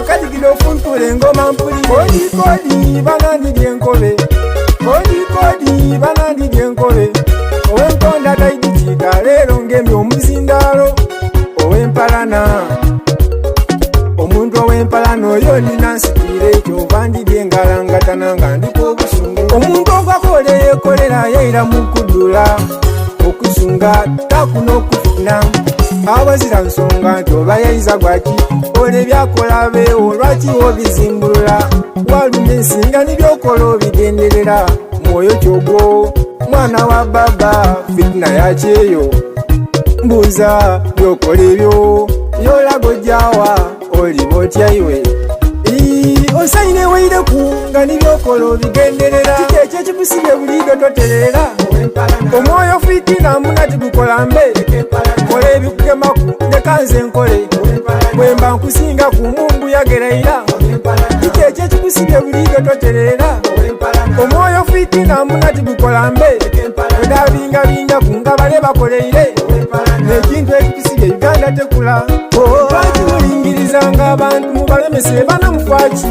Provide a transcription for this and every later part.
kadigida ofuntula engoma mpulire. Kodi banandidye enkobe, kodi banandidye enkobe. Owenkonda taidikika leero ngemye omuzindaalo ow'empalana. Omuntu ow'empalana oyo nina nsikire kyova ndidye ngalangatana nga ndiko obusungu. Omuntu ogwakola yekolera yaira mu kuddula okusunga takuna okufuna. Abazira nsonga nti oba yayiza gwaki ola ebyakola beewo lwaki obizimbulula. Walumya ensinga n'ebyokola obigenderera. Mwoyo kyogwo mwana wa baba fitina yakyeyo. Mbuuza byokola ebyo byolaga ojjawa oliba otya iwe. Osaine weireku nga nibyokola obigenderera. Kiki ekyo ekikusibye buliido toterera. Omwoyo fitina muna tigukola mbe. Kola ebikugemaku ndeka nze nkole. Bwemba nkusinga ku Mungu yagereira. Kiki ekyo ekikusibye buliido toterera. Omwoyo fitina muna tigukola mbe. Odabingabinga ku nga bale bakoleire. Nekintu ekikusibye Uganda tekula. Lwaki mulingirizanga abantu mubalemese banamufaki?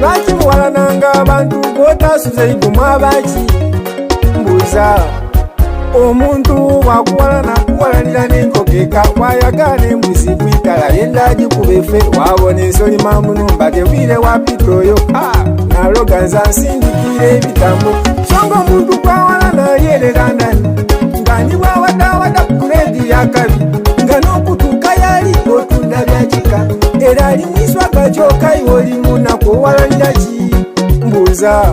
Lwaki muwalananga abantu botasuze igomu abaki? Mbuuza omuntu bwakuwalana kuwalanira n'enkokeka bwayagala embuzi kwitala yendaji kubefe wabona ensoli mamunumba tebwire wa pitroyo naloga nza nsindikira ebitambo. Songa omuntu gwawalana alyerera ndani nga ni bwawadawada ku gredi yakabi nga n'okutuuka yali otunda byakika era ali mwiswaga kyoka iwoli munaku owalanira ki? Mbuuza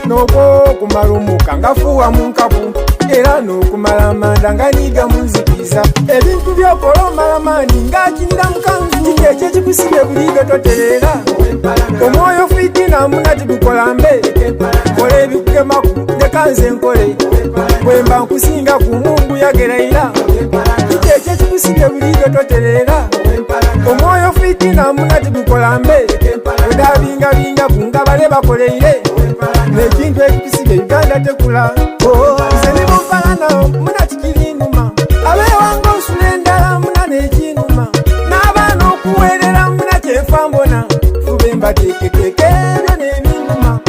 n'okwo okumala omuka ngafuuwa mu nkapu era n'okumala amanda nga nyiga munzikiza. Ebintu byokola omala maani ng'akinira mu kanzu. Kiki ekyo ekikusibye buliido toterera. Omwoyo fitina muna tigukola mbe. Kola ebikugemaku ndeka nze nkole. Bwemba nkusinga ku Mungu yagereira. Kiki ekyo ekikusibye buliido toterera. Omwoyo fitina muna tigukola mbe. Odabingabinga ku nga bale bakoleire. Nekintu ekikusibye Uganda tekula. Nze ndi mumpalana muna kikirinuma. Abeewanga osula endala muna n'ekinuma. N'abaana okuweerera muna kyenfa mbona. Fube mbateeketeeke ebyo n'ebinuma.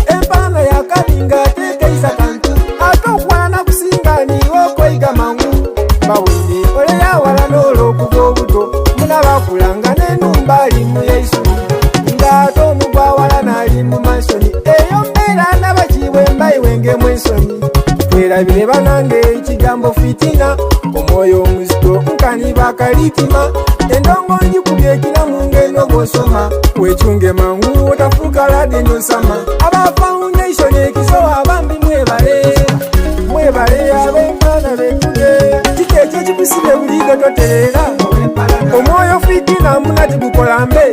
Empalana yakabi ng'ateekeyisa kantu. Ate okuwalana kusinga niiwe okweyiga mangu. Bawulire oleyawalana olw'okuva obuto. Muna bakulanga n'enumba ali mu Yesu. Ng'ate omugwawalana ali mu mansoni. Eyo mbeera n'abakiibwe mbayiwengemu ensoni. Twerabire banange ekigambo fitina. Omwoyo omuzito nkani bakalitima. Endongo njikubye ekiramu ng'eno bw'osoma. Weechunge mangu otafuuka ladde n'osama. Aba foundation ekisowa abambi mwebale. Mwebale ab'enkaana beekuge. Kiki ekyo ekikusibye buliido toterera. Omwoyo fitina muna tigukola mbe.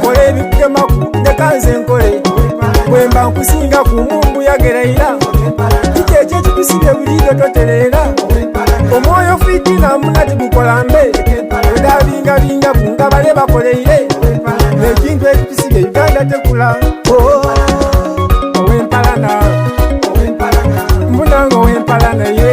Kola ebikugemaku ndeka nze nkole. Bwemba nkusinga ku Mungu yagereira. Kiki ekyo ekikusibye buliido toterera. Omwoyo fitina muna tigukola mbe. Odabingabinga ku nga bale bakoleire. Nekintu ekikusibye Uganda tekula. Ow'empalana mbunanga ow'empalana ye